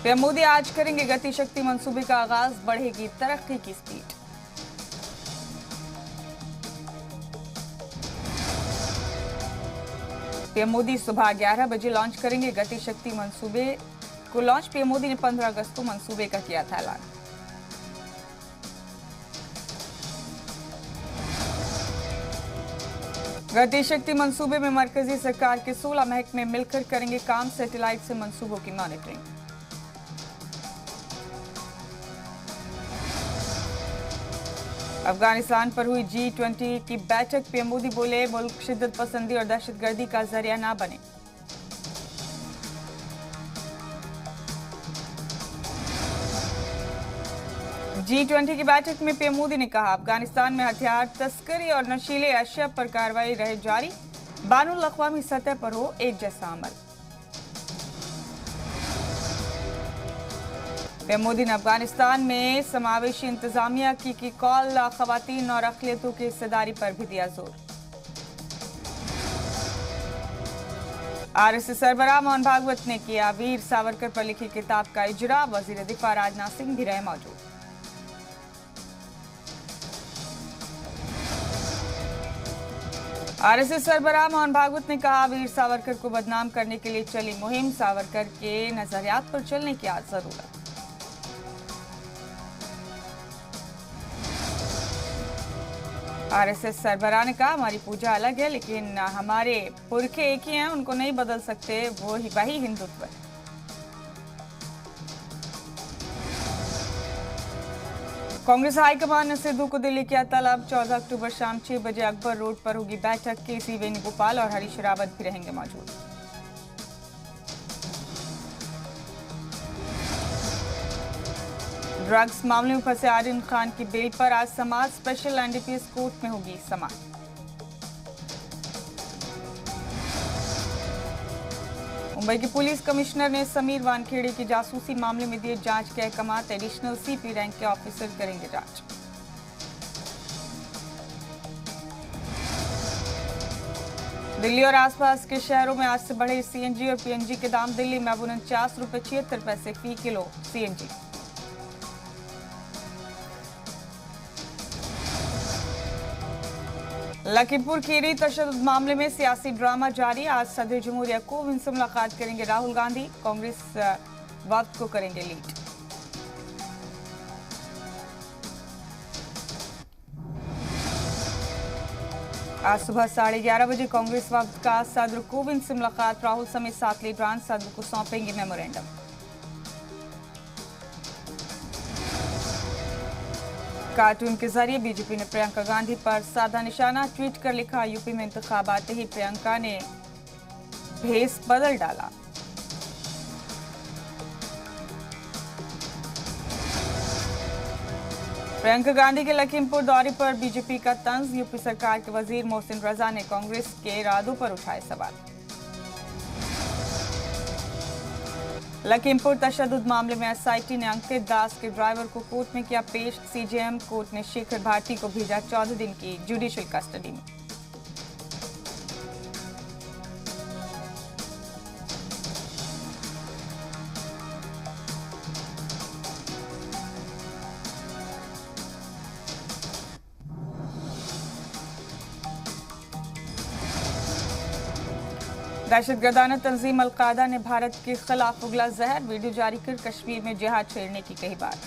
PM Modi आज करेंगे गति शक्ति मंसूबे का आगाज, बढ़ेगी तरक्की की स्पीड। पीएम मोदी सुबह 11 बजे लॉन्च करेंगे गति शक्ति मंसूबे को लॉन्च। पीएम मोदी ने 15 अगस्त को मंसूबे का किया था ऐलान। गति शक्ति मंसूबे में मरकजी सरकार के 16 महकमे मिलकर करेंगे काम, सैटेलाइट से मंसूबों की मॉनिटरिंग। अफगानिस्तान पर हुई G20 की बैठक, पीएम मोदी बोले मुल्क शिद्दत पसंदी और दहशतगर्दी का जरिया ना बने। G20 की बैठक में पीएम मोदी ने कहा अफगानिस्तान में हथियार तस्करी और नशीले अशिया पर कार्रवाई रहे जारी, बानुल अक़वामी सतह पर हो एक जैसा अमल। पीएम मोदी ने अफगानिस्तान में समावेशी इंतजामिया की कॉल, खवातीन और अक़लियतों की हिस्सेदारी पर भी दिया जोर। आरएसएस सरबराह मोहन भागवत ने किया वीर सावरकर पर लिखी किताब का इजरा, वजीर दिफा राजनाथ सिंह भी रहे मौजूद। आरएसएस सरबराह मोहन भागवत ने कहा वीर सावरकर को बदनाम करने के लिए चली मुहिम, सावरकर के नजरियात पर चलने की आज जरूरत। आरएसएस सरबराह ने कहा हमारी पूजा अलग है लेकिन हमारे पुरखे एक ही हैं, उनको नहीं बदल सकते, वही हिंदुत्व है। कांग्रेस हाईकमान ने सिद्धू को दिल्ली किया तलब, 14 अक्टूबर शाम 6 बजे अकबर रोड पर होगी बैठक, केसी वेणुगोपाल और हरीश रावत भी रहेंगे मौजूद। ड्रग्स मामले में फंसे आर्यन खान की बेल पर आज समाज, स्पेशल एनडीपीएस कोर्ट में होगी समाअत। मुंबई के पुलिस कमिश्नर ने समीर वानखेड़े की जासूसी मामले में दिए जांच के अहकाम, एडिशनल सीपी रैंक के ऑफिसर करेंगे जांच। दिल्ली और आसपास के शहरों में आज से बढ़े सीएनजी और पीएनजी के दाम, दिल्ली में अब 49 रुपये 76 पैसे फी किलो सीएनजी। लखीमपुर खीरी तशद्दुद मामले में सियासी ड्रामा जारी, आज सदर जमहूरिया कोविंद से मुलाकात करेंगे राहुल गांधी, कांग्रेस वफ्द को करेंगे लीड। आज सुबह 11:30 बजे कांग्रेस वफ्द का सदर कोविंद से मुलाकात, राहुल समेत 7 लीडरान सदर को सौंपेंगे मेमोरेंडम। कार्टून के जरिए बीजेपी ने प्रियंका गांधी पर साधा निशाना, ट्वीट कर लिखा यूपी में इंतखाब आते ही प्रियंका ने भेस बदल डाला। प्रियंका गांधी के लखीमपुर दौरे पर बीजेपी का तंज, यूपी सरकार के वजीर मोहसिन रजा ने कांग्रेस के इरादों पर उठाए सवाल। लखीमपुर तशद्दुद मामले में एसआईटी ने अंकित दास के ड्राइवर को कोर्ट में किया पेश, सीजेएम कोर्ट ने शेखर भारती को भेजा 14 दिन की जुडिशियल कस्टडी में। दहशतगर्दाना तंजीम अल-कायदा ने भारत के खिलाफ उगला जहर, वीडियो जारी कर कश्मीर में जिहाद छेड़ने की कही बात।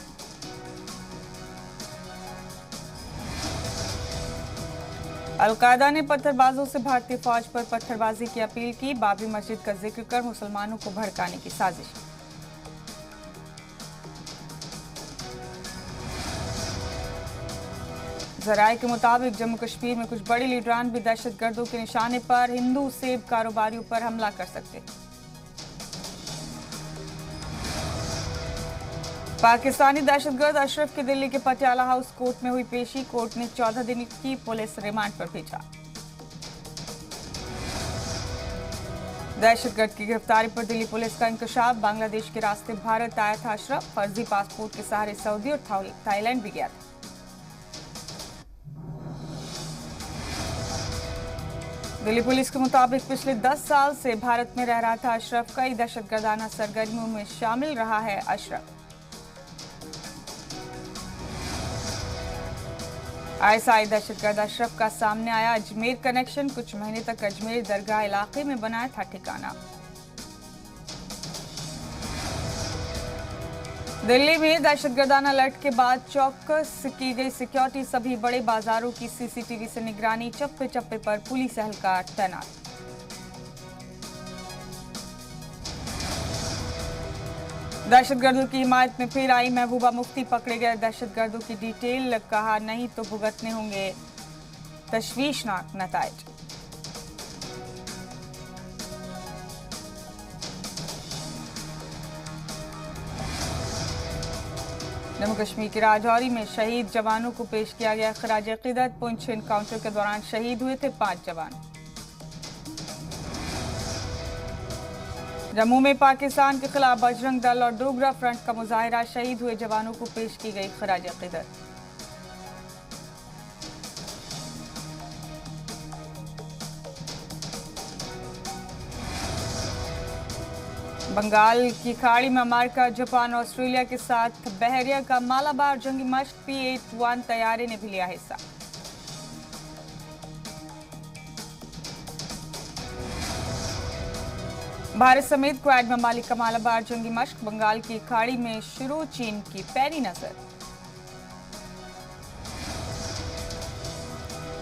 अल-कायदा ने पत्थरबाजों से भारतीय फौज पर पत्थरबाजी की अपील की, बाबरी मस्जिद का जिक्र कर मुसलमानों को भड़काने की साजिश। जराये के मुताबिक जम्मू कश्मीर में कुछ बड़े लीडरान भी दहशतगर्दों के निशाने पर, हिंदू सेब कारोबारियों पर हमला कर सकते। पाकिस्तानी दहशतगर्द अशरफ की दिल्ली के पटियाला हाउस कोर्ट में हुई पेशी, कोर्ट ने 14 दिन की पुलिस रिमांड पर भेजा। दहशतगर्द की गिरफ्तारी पर दिल्ली पुलिस का इंकशाफ, बांग्लादेश के रास्ते भारत आया था अशरफ, फर्जी पासपोर्ट के सहारे सऊदी और थाईलैंड भी गया था। दिल्ली पुलिस के मुताबिक पिछले 10 साल से भारत में रह रहा था अशरफ। कई दहशतगर्दाना सरगर्मियों में शामिल रहा है अशरफ। आईएसआई दहशतगर्द अशरफ का सामने आया अजमेर कनेक्शन। कुछ महीने तक अजमेर दरगाह इलाके में बनाया था ठिकाना। दिल्ली में दहशतगर्दाना अलर्ट के बाद चौकस की गई सिक्योरिटी। सभी बड़े बाजारों की सीसीटीवी से निगरानी। चप्पे चप्पे पर पुलिस एहलकार तैनात। दहशतगर्दों की हिमायत में फिर आई महबूबा मुफ्ती। पकड़े गए दहशतगर्दों की डिटेल। कहा नहीं तो भुगतने होंगे तशवीशनाक नताइज। जम्मू कश्मीर के राजौरी में शहीद जवानों को पेश किया गया खराज अकीदत। पुंछ एनकाउंटर के दौरान शहीद हुए थे 5 जवान। जम्मू में पाकिस्तान के खिलाफ बजरंग दल और डोगरा फ्रंट का मुजाहिरा। शहीद हुए जवानों को पेश की गई खराज अकीदत। बंगाल की खाड़ी में अमेरिका, जापान और ऑस्ट्रेलिया के साथ बहरिया का मालाबार जंगी मश्क। P-81 तैयारी ने भी लिया हिस्सा। भारत समेत क्वाड ममालिक का मालाबार जंगी मश्क। बंगाल की खाड़ी में शुरू। चीन की पैनी नजर।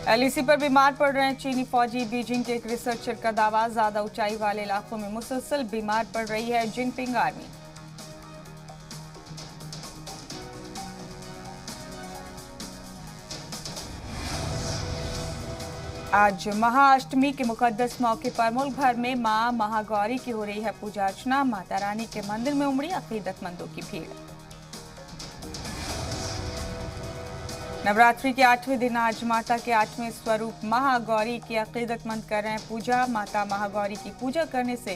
एलईसी पर बीमार पड़ रहे हैं चीनी फौजी। बीजिंग के एक रिसर्चर का दावा। ज्यादा ऊंचाई वाले इलाकों में मुसलसल बीमार पड़ रही है जिनपिंग आर्मी। आज महाअष्टमी के मुकद्दस मौके पर मुल्क भर में मां महागौरी की हो रही है पूजा अर्चना। माता रानी के मंदिर में उमड़ी अकीदतमंदों की भीड़। नवरात्रि के 8वें दिन आज माता के 8वें स्वरूप महागौरी की अकीदतमंद कर रहे हैं पूजा। माता महागौरी की पूजा करने से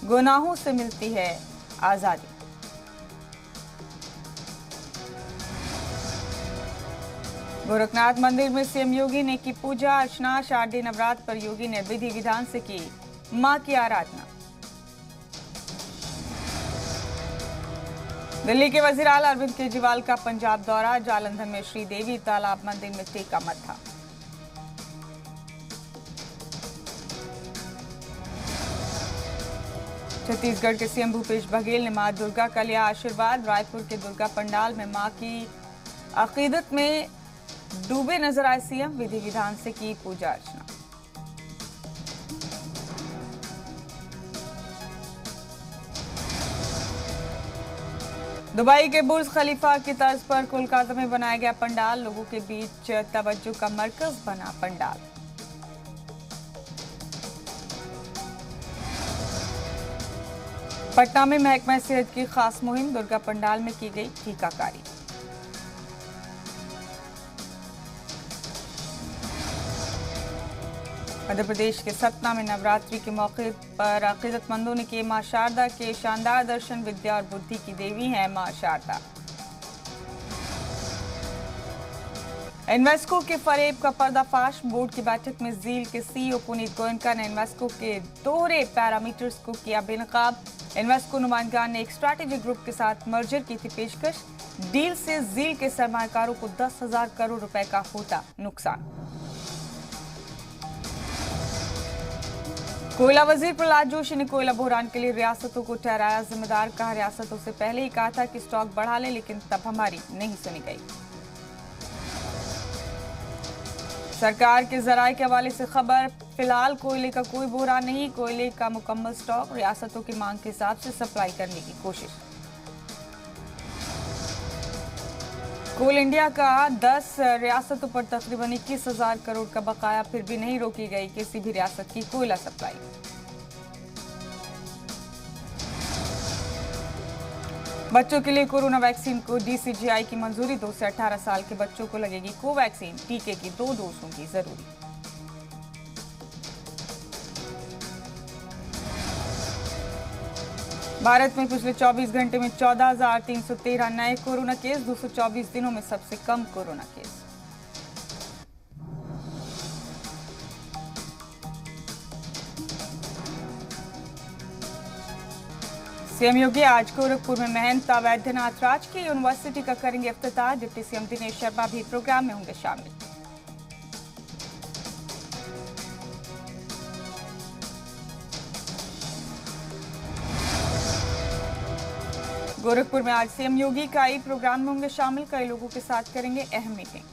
गुनाहों से मिलती है आजादी। गोरखनाथ मंदिर में सीएम योगी ने की पूजा अर्चना। शारदीय नवरात्र पर योगी ने विधि विधान से की मां की आराधना। दिल्ली के वजीर आला अरविंद केजरीवाल का पंजाब दौरा। जालंधर में श्रीदेवी तालाब मंदिर में टेका मत्था। छत्तीसगढ़ के सीएम भूपेश बघेल ने मां दुर्गा का लिया आशीर्वाद। रायपुर के दुर्गा पंडाल में मां की अकीदत में डूबे नजर आए सीएम। विधि विधान से की पूजा अर्चना। दुबई के बुर्ज खलीफा की तर्ज पर कोलकाता में बनाया गया पंडाल। लोगों के बीच तवज्जो का मरकज बना पंडाल। पटना में महकमा सेहत की खास मुहिम। दुर्गा पंडाल में की गई टीकाकारी। मध्य प्रदेश के सतना में नवरात्रि के मौके पर अकीदतमंदों ने किए मां शारदा के शानदार दर्शन। विद्या और बुद्धि की देवी हैं मां शारदा। इन्वेस्को के फरेब का पर्दाफाश। बोर्ड की बैठक में जील के सीईओ पुनीत गोयनका ने इन्वेस्को के दोहरे पैरामीटर्स को किया बेनकाब। इन्वेस्को नुमाइंदगान ने एक स्ट्रैटेजिक ग्रुप के साथ मर्जर की थी पेशकश। डील से जील के सरमायाकारों को 10,000 करोड़ रुपए का होता नुकसान। कोयला वजीर प्रहलाद जोशी ने कोयला बहरान के लिए रियासतों को ठहराया जिम्मेदार। कहा रियासतों से पहले ही कहा था कि स्टॉक बढ़ा ले, लेकिन तब हमारी नहीं सुनी गई। सरकार के जराये के हवाले से खबर। फिलहाल कोयले का कोई बहरान नहीं। कोयले का मुकम्मल स्टॉक रियासतों की मांग के हिसाब से सप्लाई करने की कोशिश। कोल इंडिया का 10 रियासतों पर तकरीबन 21,000 करोड़ का बकाया। फिर भी नहीं रोकी गई किसी भी रियासत की कोयला सप्लाई। बच्चों के लिए कोरोना वैक्सीन को डीसीजीआई की मंजूरी। 2 से 18 साल के बच्चों को लगेगी कोवैक्सीन। टीके की 2 डोज होंगी जरूरी। भारत में पिछले 24 घंटे में 14,313 नए कोरोना केस। 224 दिनों में सबसे कम कोरोना केस। सीएम योगी आज गोरखपुर में महंत वैद्यनाथ राजकीय यूनिवर्सिटी का करेंगे इफ्तिताह। डिप्टी सीएम दिनेश शर्मा भी प्रोग्राम में होंगे शामिल। गोरखपुर में आज सीएम योगी कई प्रोग्राम में होंगे शामिल। कई लोगों के साथ करेंगे अहम मीटिंग।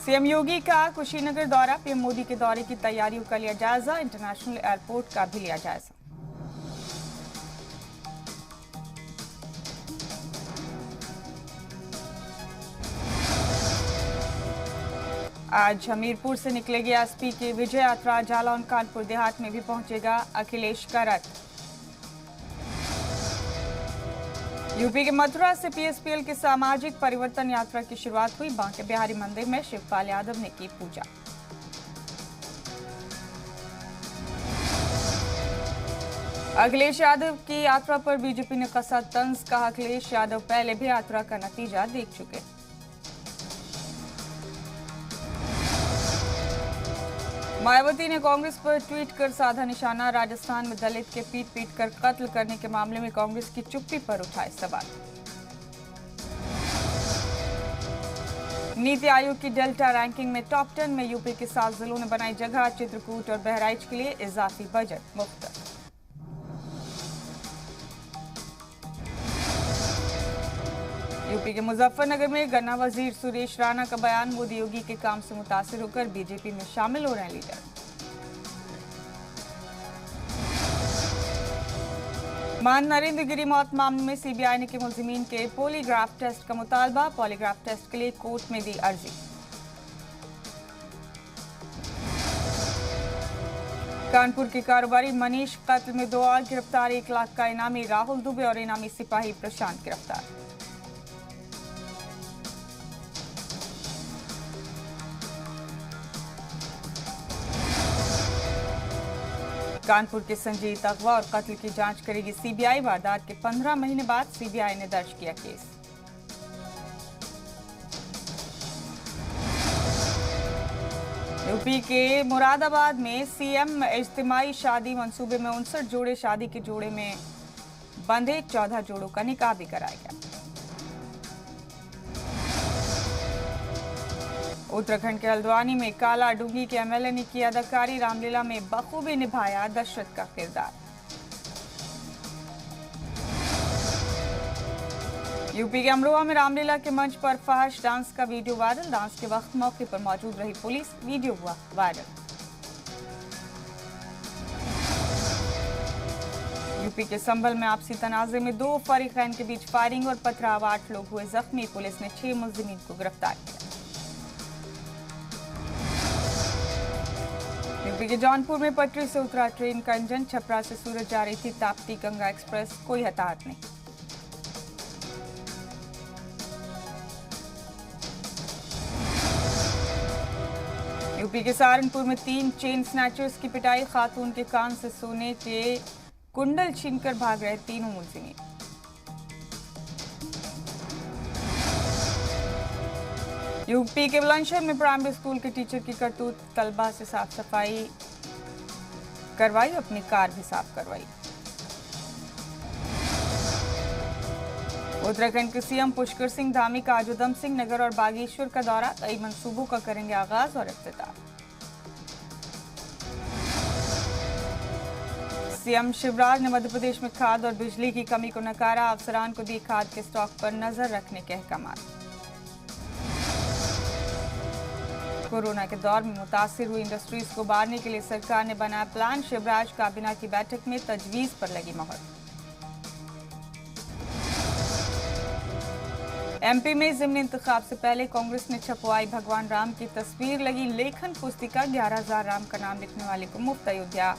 सीएम योगी का कुशीनगर दौरा। पीएम मोदी के दौरे की तैयारियों का लिया जायजा। इंटरनेशनल एयरपोर्ट का भी लिया जायजा। आज हमीरपुर से निकलेगी एसपी की विजय यात्रा। जालौन कानपुर देहात में भी पहुंचेगा अखिलेश का रथ। यूपी के मथुरा से पीएसपीएल की सामाजिक परिवर्तन यात्रा की शुरुआत हुई। बांके बिहारी मंदिर में शिवपाल यादव ने की पूजा। अखिलेश यादव की यात्रा पर बीजेपी ने कसा तंज। कहा अखिलेश यादव पहले भी यात्रा का नतीजा देख चुके। मायावती ने कांग्रेस पर ट्वीट कर साधा निशाना। राजस्थान में दलित के पीट पीट कर कत्ल करने के मामले में कांग्रेस की चुप्पी पर उठाए सवाल। नीति आयोग की डेल्टा रैंकिंग में टॉप 10 में यूपी के 7 जिलों ने बनाई जगह। चित्रकूट और बहराइच के लिए इजाफी बजट मुफ्त। यूपी के मुजफ्फरनगर में गन्ना वजीर सुरेश राणा का बयान। मोदी योगी के काम से मुतासिर होकर बीजेपी में शामिल हो रहे हैं लीडर। मान नरेंद्र गिरी मौत मामले में सीबीआई ने की मुलजिमीन के पॉलीग्राफ टेस्ट का मुतालबा। पॉलीग्राफ टेस्ट के लिए कोर्ट में दी अर्जी। कानपुर के कारोबारी मनीष कत्ल में 2 और गिरफ्तार। 1 लाख का इनामी राहुल दुबे और इनामी सिपाही प्रशांत गिरफ्तार। कानपुर के संजीत अगवा और कत्ल की जांच करेगी सीबीआई। वारदात के 15 महीने बाद सीबीआई ने दर्ज किया केस। यूपी के मुरादाबाद में सीएम इज्तिमाई शादी मंसूबे में 59 जोड़े। शादी के जोड़े में बंधे 14 जोड़ों का निकाह भी कराया गया। उत्तराखंड के हल्द्वानी में काला डूंगी के एमएलए ने की अदाकारी। रामलीला में बखूबी निभाया दशरथ का किरदार। यूपी के अमरोहा में रामलीला के मंच पर फहश डांस का वीडियो वायरल। डांस के वक्त मौके पर मौजूद रही पुलिस। वीडियो हुआ वायरल। यूपी के संभल में आपसी तनाजे में 2 फरीकैन के बीच फायरिंग और पथराव। 8 लोग हुए जख्मी। पुलिस ने 6 मुलजिमीन को गिरफ्तार किया। यूपी के जौनपुर में पटरी से उतरा ट्रेन का इंजन। छपरा से सूरत जा रही थी ताप्ती गंगा एक्सप्रेस। कोई हताहत नहीं। यूपी के सहारनपुर में 3 चेन स्नैचर्स की पिटाई। खातून के कान से सोने के कुंडल छीनकर भाग रहे तीनों मुलजिमीन। यूपी के बुलंदशहर में प्राइमरी स्कूल के टीचर की करतूत। तलबा से साफ सफाई करवाई, अपनी कार भी साफ करवाई। उत्तराखंड के सीएम पुष्कर सिंह धामी का आज उधम सिंह नगर और बागेश्वर का दौरा। कई मंसूबों का करेंगे आगाज और इफ्तिताह। सीएम शिवराज ने मध्य प्रदेश में खाद और बिजली की कमी को नकारा। अफसरान को दी खाद के स्टॉक पर नजर रखने के अहकाम। कोरोना के दौर में मुतासिर हुई इंडस्ट्रीज को उबारने के लिए सरकार ने बनाया प्लान। शिवराज काबीना की बैठक में तजवीज पर लगी मोहर। एमपी में ज़िमनी इंतखाब से पहले कांग्रेस ने छपवाई भगवान राम की तस्वीर। लगी लेखन पुस्तिका। 11,000 राम का नाम लिखने वाले को मुफ्त अयोध्या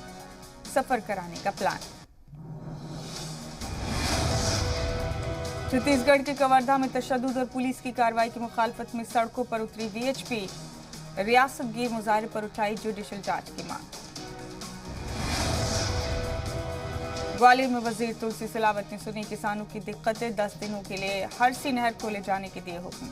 सफर कराने का प्लान। छत्तीसगढ़ के कवर्धा में तशद्दुद और पुलिस की कार्रवाई की मुखालफत में सड़कों पर उतरी वीएचपी। रियासत गिर मुजाहरे पर उठाई जुडिशल जांच की मांग। ग्वालियर में वजीर तुलसी सिलावत ने सुनी किसानों की दिक्कतें। 10 दिनों के लिए हरसी नहर खोले जाने के दिए हुक्म।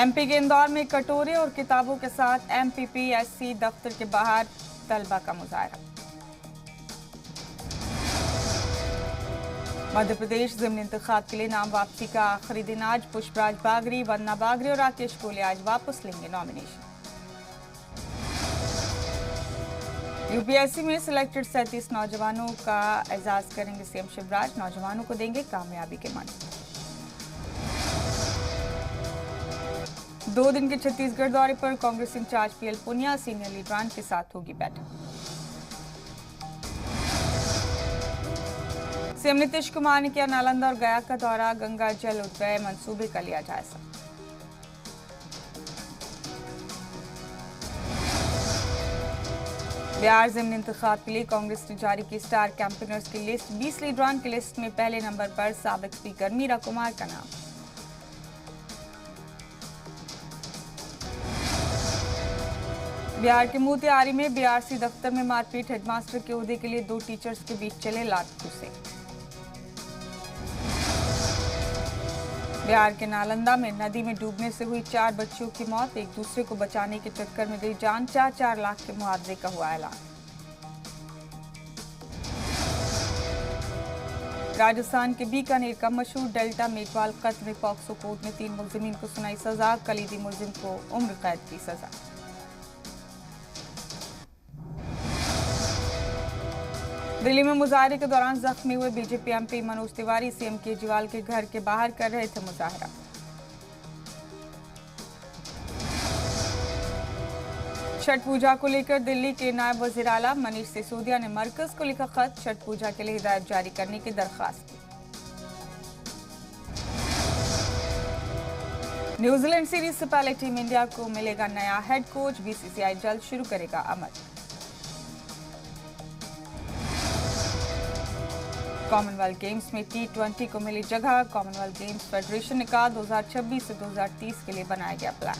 एमपी के इंदौर में कटोरे और किताबों के साथ एमपीपीएससी दफ्तर के बाहर तलबा का मुजाहरा। मध्य प्रदेश ज़िमनी इंतखाब के लिए नाम वापसी का आखिरी दिन आज। पुष्पराज बागरी, वंदना बागरी और राकेश कोले आज वापस लेंगे नॉमिनेशन। यूपीएससी में सिलेक्टेड 37 नौजवानों का एजाज करेंगे सीएम शिवराज। नौजवानों को देंगे कामयाबी के मंत्र। 2 दिन के छत्तीसगढ़ दौरे पर Congress incharge PL Punia senior लीडरान के साथ होगी बैठक। सीएम नीतीश कुमार ने किया नालंदा और गया का दौरा। गंगा जल उद्वय मंसूबे का लिया जायजा। बिहार ज़िमनी इंतखाब के लिए कांग्रेस ने जारी की स्टार कैंपेनर्स की लिस्ट। 20 लीडरान की लिस्ट में पहले नंबर पर साबिक स्पीकर मीरा कुमार का नाम। बिहार के मोतिहारी में बीआरसी दफ्तर में मारपीट। हेडमास्टर के ओहदे के लिए 2 टीचर्स के बीच चले लात घुसे। बिहार के नालंदा में नदी में डूबने से हुई 4 बच्चियों की मौत। एक दूसरे को बचाने के चक्कर में गई जान। 4-4 लाख के मुआवजे का हुआ ऐलान। राजस्थान के बीकानेर का मशहूर डेल्टा मेघवाल कत्ल में पॉक्सो कोर्ट ने 3 मुलजिमीन को सुनाई सजा। कलीदी मुलजिम को उम्र कैद की सजा। दिल्ली में मुजाहरे के दौरान जख्मी हुए BJP MP Manoj Tiwari CM Kejriwal के घर के बाहर कर रहे थे मुजाहरा। छठ पूजा को लेकर दिल्ली के नायब वजीर आला मनीष सिसोदिया ने मरकज को लिखा खत। छठ पूजा के लिए हिदायत जारी करने की दरखास्त की। न्यूजीलैंड सीरीज से पहले टीम इंडिया को मिलेगा नया हेड कोच। बीसीसीआई जल्द शुरू करेगा अमल। कॉमनवेल्थ गेम्स में T20 को मिली जगह। कॉमनवेल्थ गेम्स फेडरेशन ने कहा 2026 से 2030 के लिए बनाया गया प्लान।